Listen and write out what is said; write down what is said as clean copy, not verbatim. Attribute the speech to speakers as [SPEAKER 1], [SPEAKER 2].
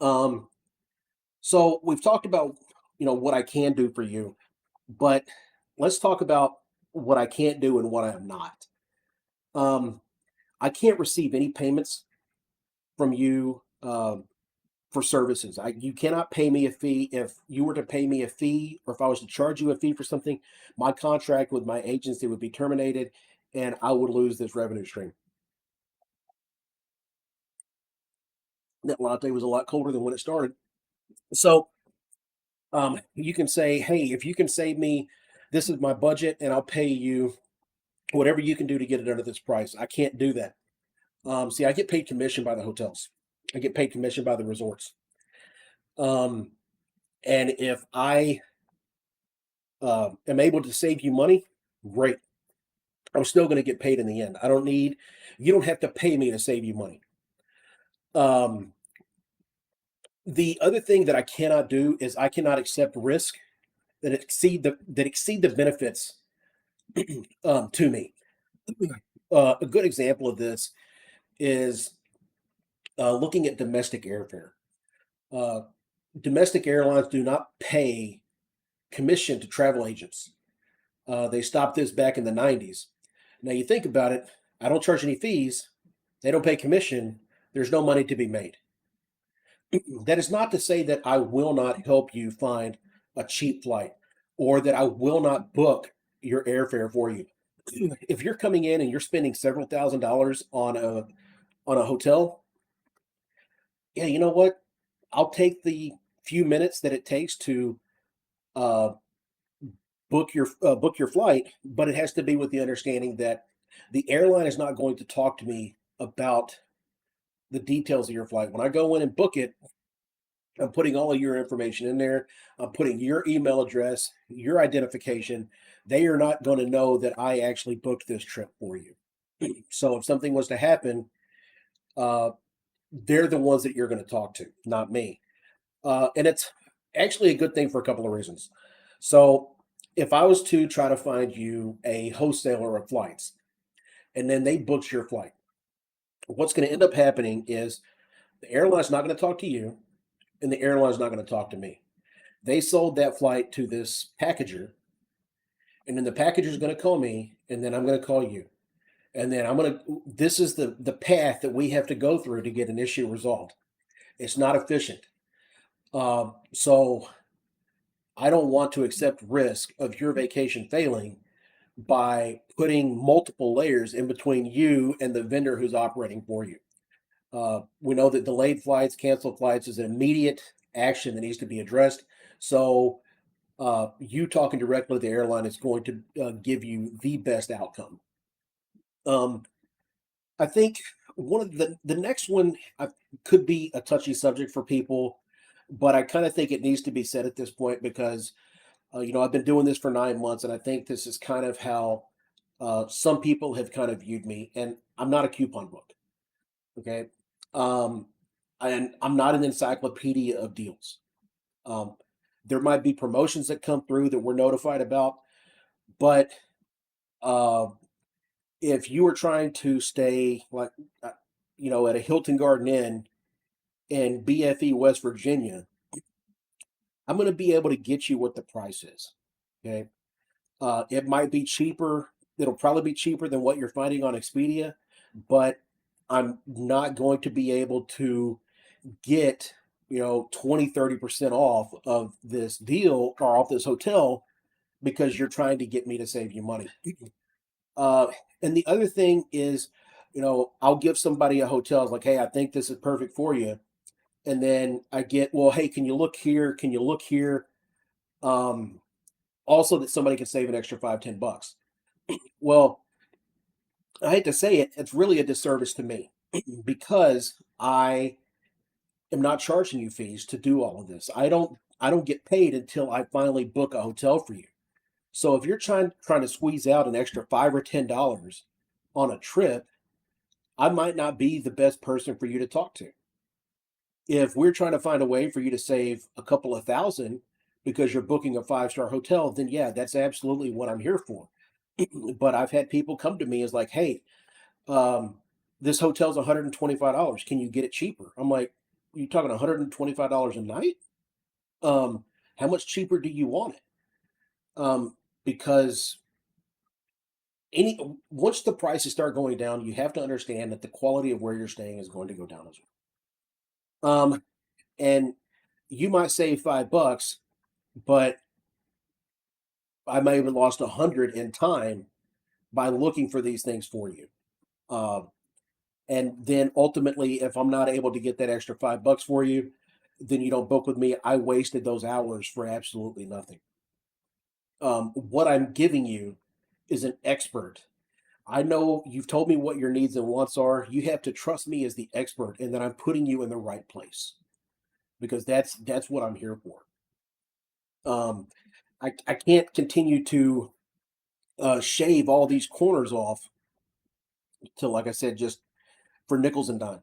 [SPEAKER 1] Um, so we've talked about, what I can do for you, but let's talk about what I can't do and what I am not. Um, I can't receive any payments from you for services. You cannot pay me a fee. If you were to pay me a fee, or if I was to charge you a fee for something, my contract with my agency would be terminated, and I would lose this revenue stream. That latte was a lot colder than when it started. So you can say, hey, if you can save me, this is my budget, and I'll pay you whatever you can do to get it under this price. I can't do that. See, I get paid commission by the hotels. I get paid commission by the resorts. Um, and if I am able to save you money, great. I'm still going to get paid in the end. You don't have to pay me to save you money. Um, the other thing that I cannot do is I cannot accept risk that exceed the benefits to me. A good example of this is looking at domestic airfare. Uh, Domestic airlines do not pay commission to travel agents. They stopped this back in the 90s. Now you think about it, I don't charge any fees, they don't pay commission, there's no money to be made. That is not to say that I will not help you find a cheap flight or that I will not book your airfare for you. If you're coming in and you're spending several $1,000s on a hotel, yeah, you know what? I'll take the few minutes that it takes to uh, book your flight, but it has to be with the understanding that the airline is not going to talk to me about the details of your flight. When I go in and book it, I'm putting all of your information in there. I'm putting your email address, your identification. They are not going to know that I actually booked this trip for you. So if something was to happen, uh, they're the ones that you're going to talk to, not me. And it's actually a good thing for a couple of reasons. So if I was to try to find you a wholesaler of flights and then they booked your flight, what's going to end up happening is the airline's not going to talk to you and the airline's not going to talk to me. They sold that flight to this packager, and then the packager is going to call me, and then I'm going to call you. And then this is the path that we have to go through to get an issue resolved. It's not efficient. So I don't want to accept risk of your vacation failing by putting multiple layers in between you and the vendor who's operating for you. We know that delayed flights, canceled flights is an immediate action that needs to be addressed. So you talking directly to the airline is going to give you the best outcome. Um, I think one of the next one could be a touchy subject for people, but I kind of think it needs to be said at this point because I've been doing this for 9 months, and I think this is kind of how some people have kind of viewed me. And I'm not a coupon book, okay? Um, and I'm not an encyclopedia of deals. Um, there might be promotions that come through that we're notified about, but uh, if you are trying to stay at a Hilton Garden Inn in BFE, West Virginia, I'm going to be able to get you what the price is. Okay. It might be cheaper. It'll probably be cheaper than what you're finding on Expedia, but I'm not going to be able to get, 20-30% off of this deal or off this hotel because you're trying to get me to save you money. Uh, and the other thing is, I'll give somebody a hotel. It's like, hey, I think this is perfect for you. And then I get, well, hey, can you look here? Can you look here? Um, Also that somebody can save an extra 5-10 bucks. Well, I hate to say it, it's really a disservice to me because I am not charging you fees to do all of this. I don't get paid until I finally book a hotel for you. So if you're trying to squeeze out an extra $5 or $10 on a trip, I might not be the best person for you to talk to. If we're trying to find a way for you to save a couple of thousand because you're booking a five-star hotel, then yeah, that's absolutely what I'm here for. But I've had people come to me as like, hey, um, this hotel's $125. Can you get it cheaper? I'm like, You talking $125 a night? Um, how much cheaper do you want it? Because any once the prices start going down, you have to understand that the quality of where you're staying is going to go down as well. And you might save $5, but I may have lost 100 in time by looking for these things for you. Um, and then ultimately, if I'm not able to get that extra $5 for you, then you don't book with me. I wasted those hours for absolutely nothing. What I'm giving you is an expert. I know you've told me what your needs and wants are. You have to trust me as the expert, and that I'm putting you in the right place because that's what I'm here for. Um, I can't continue to shave all these corners off to, like I said, just for nickels and dimes.